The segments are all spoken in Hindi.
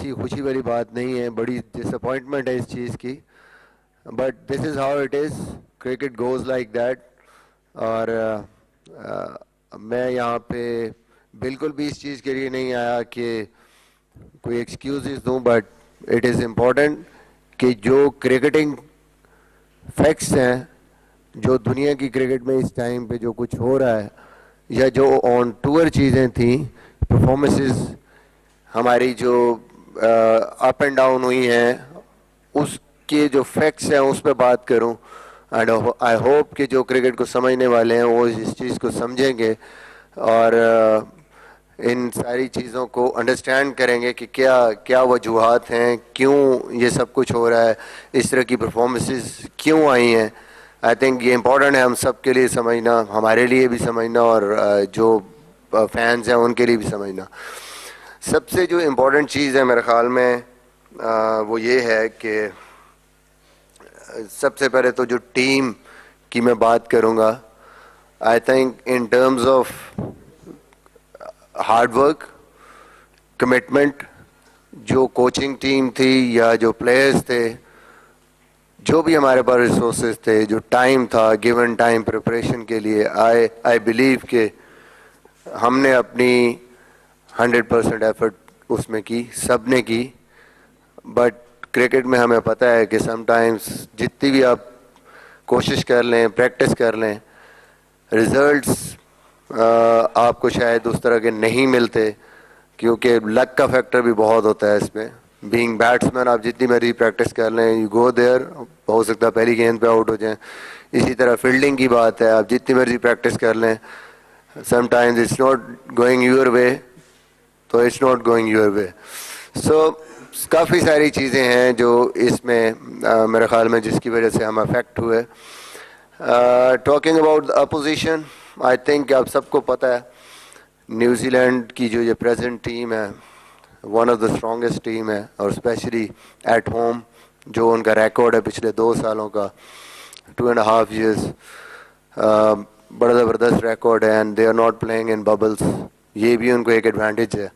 अच्छी खुशी वाली बात नहीं है, बड़ी डिसअपॉइंटमेंट है इस चीज़ की। But this is how it is, cricket goes like that. और मैं यहाँ पे बिल्कुल भी इस चीज़ के लिए नहीं आया कि कोई एक्सक्यूज़ दूँ, बट इट इज़ इम्पॉर्टेंट कि जो क्रिकेटिंग फैक्ट्स हैं, जो दुनिया की क्रिकेट में इस टाइम पे जो कुछ हो रहा है, या जो ऑन टूर चीज़ें थी, परफॉर्मेंसेस हमारी जो अप एंड डाउन हुई हैं, उसके जो फैक्ट्स हैं उस पर बात करूं। एंड आई होप कि जो क्रिकेट को समझने वाले हैं वो इस चीज़ को समझेंगे और इन सारी चीज़ों को अंडरस्टैंड करेंगे कि क्या क्या वजूहात हैं, क्यों ये सब कुछ हो रहा है, इस तरह की परफॉर्मेंसेस क्यों आई हैं। आई थिंक ये इम्पोर्टेंट है हम सब के लिए समझना, हमारे लिए भी समझना और जो फैंस हैं उनके लिए भी समझना। सबसे जो इम्पोर्टेंट चीज़ है मेरे ख़्याल में वो ये है कि सबसे पहले तो जो टीम की मैं बात करूँगा, I think in terms of hard work, commitment, जो कोचिंग टीम थी या जो प्लेयर्स थे, जो भी हमारे पास रिसोर्सेज थे, जो टाइम था, गिवन टाइम प्रिपरेशन के लिए, आई बिलीव कि हमने अपनी 100% एफर्ट उसमें की, सब ने की। बट क्रिकेट में हमें पता है कि समटाइम्स जितनी भी आप कोशिश कर लें, प्रैक्टिस कर लें, रिजल्ट्स आपको शायद उस तरह के नहीं मिलते, क्योंकि लक का फैक्टर भी बहुत होता है इसमें। बीइंग बैट्समैन आप जितनी मर्जी प्रैक्टिस कर लें, यू गो देयर, हो सकता है पहली गेंद पे आउट हो जाएं। इसी तरह फील्डिंग की बात है, आप जितनी मर्जी प्रैक्टिस कर लें, sometimes it's not going your way, तो it's not going your way. So काफ़ी सारी चीज़ें हैं जो इसमें मेरे ख्याल में जिसकी वजह से हम अफेक्ट हुए। Talking about the opposition, I think आप सबको पता है न्यूजीलैंड की जो ये प्रेजेंट टीम है one of the strongest team है, और स्पेशली एट होम जो उनका रिकॉर्ड है पिछले 2 सालों का, 2.5 years, बड़ा ज़बरदस्त रिकॉर्ड है, and they are not playing in bubbles, ये भी उनको एक एडवांटेज है।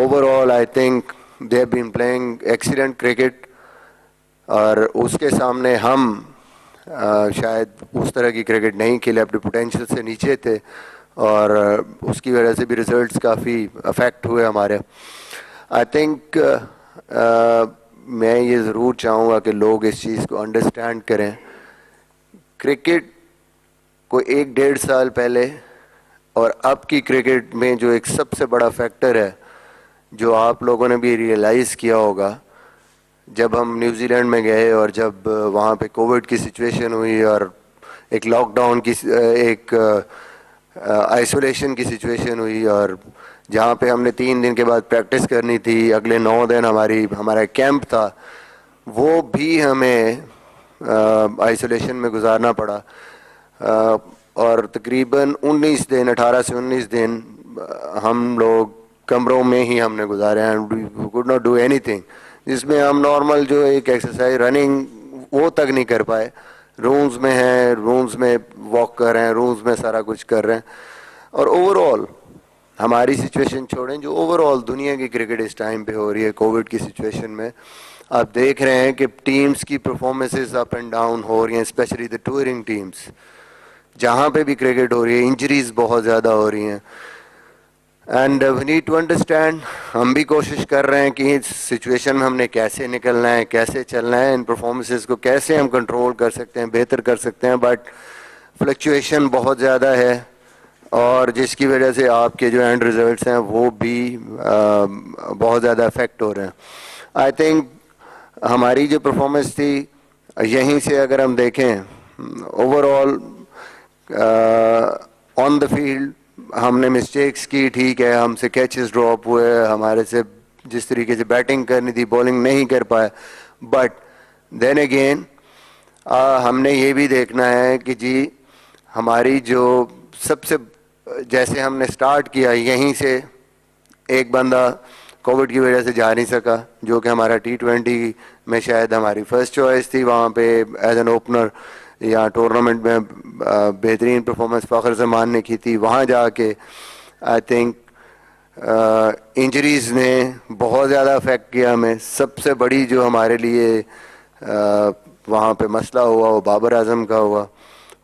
Overall I think they have been playing excellent cricket, और उसके सामने हम शायद उस तरह की क्रिकेट नहीं खेले, अपने पोटेंशियल से नीचे थे, और उसकी वजह से भी रिजल्ट्स काफ़ी अफेक्ट हुए हमारे। आई थिंक मैं ये ज़रूर चाहूँगा कि लोग इस चीज़ को अंडरस्टैंड करें। क्रिकेट को 1-1.5 साल पहले और अब की क्रिकेट में जो एक सबसे बड़ा फैक्टर है, जो आप लोगों ने भी रियलाइज़ किया होगा, जब हम न्यूजीलैंड में गए और जब वहाँ पे कोविड की सिचुएशन हुई और एक लॉकडाउन की, एक आइसोलेशन की सिचुएशन हुई, और जहाँ पे हमने 3 दिन के बाद प्रैक्टिस करनी थी, अगले 9 दिन हमारा कैंप था, वो भी हमें आइसोलेशन में गुजारना पड़ा। और तकरीबन 19 दिन, 18 से 19 दिन हम लोग कमरों में ही हमने गुजारे, and we could not do anything, जिसमें हम नॉर्मल जो एक एक्सरसाइज रनिंग वो तक नहीं कर पाए। रूम्स में हैं, रूम्स में वॉक कर रहे हैं, रूम्स में सारा कुछ कर रहे हैं। और ओवरऑल हमारी सिचुएशन छोड़ें, जो ओवरऑल दुनिया की क्रिकेट इस टाइम पे हो रही है कोविड की सिचुएशन में, आप देख रहे हैं कि टीम्स की परफॉर्मेंसेस अप एंड डाउन हो रही हैं, स्पेशली द टूरिंग टीम्स। जहाँ पे भी क्रिकेट हो रही है इंजरीज बहुत ज़्यादा हो रही हैं, and we need to understand. हम भी कोशिश कर रहे हैं कि इस सिचुएशन में हमने कैसे निकलना है, कैसे चलना है, इन परफॉर्मेंसेस को कैसे हम कंट्रोल कर सकते हैं, बेहतर कर सकते हैं। बट फ्लक्चुएशन बहुत ज़्यादा है, और जिसकी वजह से आपके जो एंड रिजल्ट्स हैं वो भी बहुत ज़्यादा अफेक्ट हो रहे हैं। आई थिंक हमारी जो परफॉर्मेंस थी, यहीं से अगर हम देखें ओवरऑल ऑन द फील्ड हमने मिस्टेक्स की, ठीक है, हमसे कैचेस ड्रॉप हुए, हमारे से जिस तरीके से बैटिंग करनी थी बॉलिंग नहीं कर पाए। बट देन अगेन हमने ये भी देखना है कि जी हमारी जो सबसे, जैसे हमने स्टार्ट किया यहीं से, एक बंदा कोविड की वजह से जा नहीं सका, जो कि हमारा T20 में शायद हमारी फर्स्ट चॉइस थी, वहाँ पे एज एन ओपनर, या टूर्नामेंट में बेहतरीन परफॉर्मेंस फ़खर ज़मान ने की थी। वहाँ जाके आई थिंक इंजरीज़ ने बहुत ज़्यादा अफेक्ट किया हमें। सबसे बड़ी जो हमारे लिए वहाँ पे मसला हुआ वो बाबर आजम का हुआ।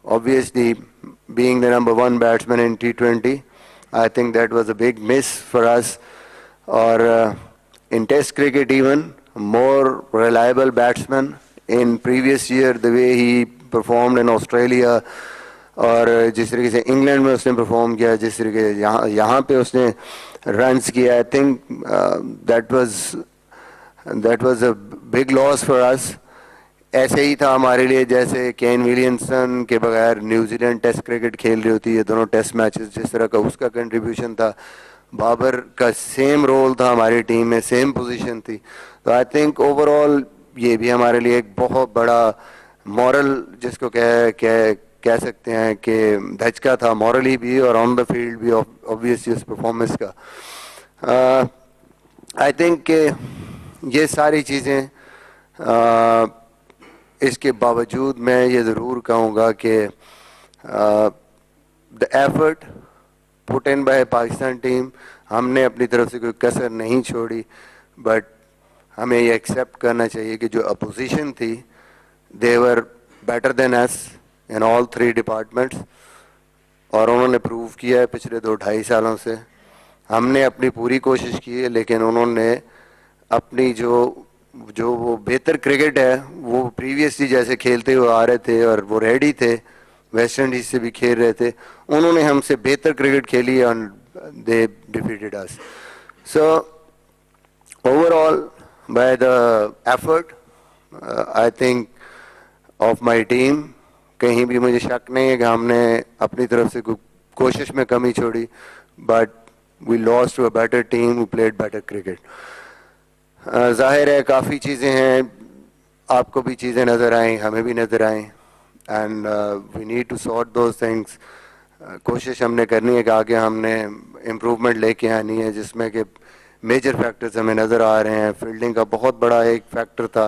Obviously being the number 1 batsman in T20, I think that was a big miss for us. और in Test cricket even, more reliable batsman in previous year, the way he performed in Australia और जिस तरीके से इंग्लैंड में उसने परफॉर्म किया, जिस तरीके से यहाँ पे उसने रन्स किया, I think that was a big loss for us. ऐसे ही था हमारे लिए जैसे केन विलियमसन के बगैर न्यूजीलैंड टेस्ट क्रिकेट खेल रही होती है, दोनों टेस्ट मैचेस, जिस तरह का उसका कंट्रीब्यूशन था। बाबर का सेम रोल था हमारी टीम में, सेम पोजीशन थी। तो आई थिंक ओवरऑल ये भी हमारे लिए एक बहुत बड़ा मॉरल, जिसको कह सकते हैं कि धचका था, मॉरली भी और ऑन द फील्ड भी, ऑब्वियसली उस परफॉर्मेंस का। आई थिंक ये सारी चीज़ें, इसके बावजूद मैं ये ज़रूर कहूँगा कि the effort put in by Pakistan team, हमने अपनी तरफ से कोई कसर नहीं छोड़ी। बट हमें ये एक्सेप्ट करना चाहिए कि जो अपोजिशन थी, they were better than us in all 3 departments, और उन्होंने प्रूव किया है पिछले 2-2.5 सालों से। हमने अपनी पूरी कोशिश की है, लेकिन उन्होंने अपनी जो वो बेहतर क्रिकेट है वो प्रीवियसली जैसे खेलते हुए आ रहे थे और वो रेडी थे, वेस्ट इंडीज से भी खेल रहे थे, उन्होंने हमसे बेहतर क्रिकेट खेली और they defeated us. So overall by the effort I think of my team, कहीं भी मुझे शक नहीं है कि हमने अपनी तरफ से कोशिश में कमी छोड़ी, but we lost to a better team who played better cricket. जाहिर है काफ़ी चीज़ें हैं, आपको भी चीज़ें नज़र आएँ, हमें भी नज़र आएँ, and we need to sort those things. कोशिश हमने करनी है कि आगे हमने इम्प्रूवमेंट लेके आनी है, जिसमें कि मेजर फैक्टर्स हमें नज़र आ रहे हैं। फील्डिंग का बहुत बड़ा एक फैक्टर था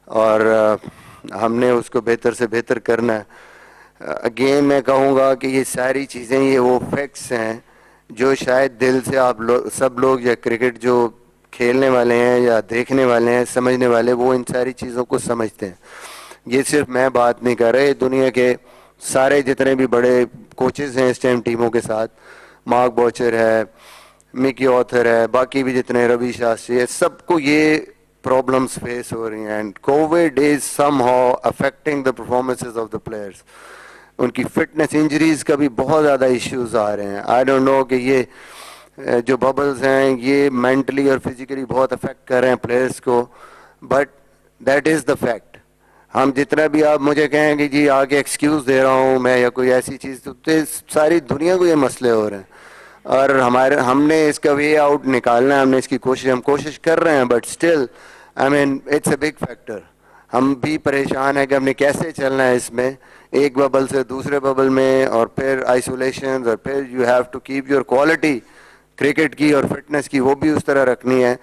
और हमने उसको बेहतर से बेहतर करना है। अगेन मैं कहूँगा कि ये सारी चीज़ें, ये वो फैक्ट्स हैं जो शायद दिल से आप सब लोग, या क्रिकेट जो खेलने वाले हैं या देखने वाले हैं, समझने वाले, वो इन सारी चीज़ों को समझते हैं। ये सिर्फ मैं बात नहीं कर रहा, दुनिया के सारे जितने भी बड़े कोचेज़ हैं इस टाइम टीमों के साथ, मार्क बॉचर है, मिकी ऑथर है, बाकी भी जितने, रवि शास्त्री है, सबको ये प्रॉब्लम्स फेस हो रही हैं। And Covid is somehow affecting the performances of the players. उनकी फिटनेस, इंजरीज का भी बहुत ज़्यादा इश्यूज आ रहे हैं। आई डोंट नो कि ये जो बबल्स हैं ये मेंटली और फिजिकली बहुत अफेक्ट कर रहे हैं प्लेयर्स को, but that is the fact. हम जितना भी आप मुझे कहें कि जी आगे एक्सक्यूज़ दे रहा हूँ मैं या कोई ऐसी चीज़, तो सारी दुनिया को ये मसले हो रहे हैं और हमने इसका वे आउट निकालना है, हमने इसकी हम कोशिश कर रहे हैं, but still I mean it's a big factor. हम भी परेशान हैं कि हमने कैसे चलना है इसमें, एक बबल से दूसरे बबल में, और फिर आइसोलेशन, और फिर you have to keep your quality cricket की और फिटनेस की, वो भी उस तरह रखनी है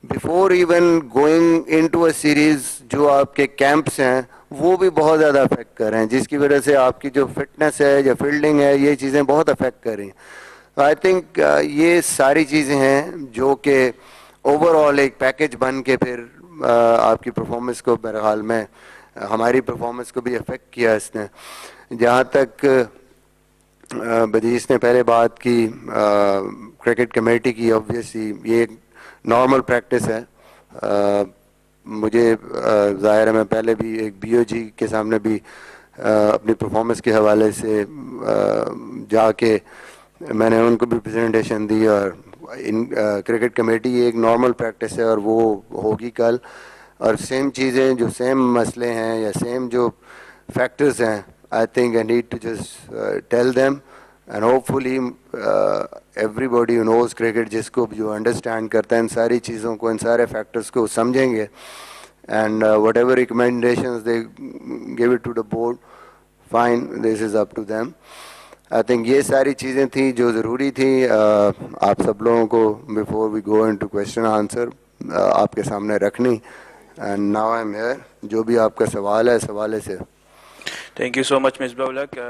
before even going into a series. जो आपके कैंप्स हैं वो भी बहुत ज़्यादा अफेक्ट कर रहे हैं, जिसकी वजह से आपकी जो फिटनेस है या फील्डिंग है, ये चीज़ें बहुत अफेक्ट कर रही हैं। आई थिंक ये सारी चीज़ें हैं जो कि ओवरऑल एक पैकेज बन के फिर आपकी परफॉर्मेंस को, मेरे ख्याल में हमारी परफॉर्मेंस को भी अफेक्ट किया इसने। जहाँ तक बदीस ने पहले बात की क्रिकेट कमेटी की, ऑब्वियसली ये एक नॉर्मल प्रैक्टिस है। मुझे ज़ाहिर है मैं पहले भी एक बीओजी के सामने भी अपनी परफॉर्मेंस के हवाले से जाके मैंने उनको भी प्रेजेंटेशन दी, और इन क्रिकेट कमेटी एक नॉर्मल प्रैक्टिस है और वो होगी कल। और सेम चीज़ें, जो सेम मसले हैं या सेम जो फैक्टर्स हैं, I think I need to just tell them, and hopefully everybody who knows cricket, जिसको जो अंडरस्टैंड करता है इन सारी चीज़ों को, इन सारे फैक्टर्स को समझेंगे, and whatever recommendations they give it to the board, fine, this is up to them. I think ये सारी चीज़ें थी जो ज़रूरी थी आप सब लोगों को before we go into question answer आपके सामने रखनी। And now I am here, जो भी आपका सवाल है, सवाल से। Thank you so much Misbah ul हक।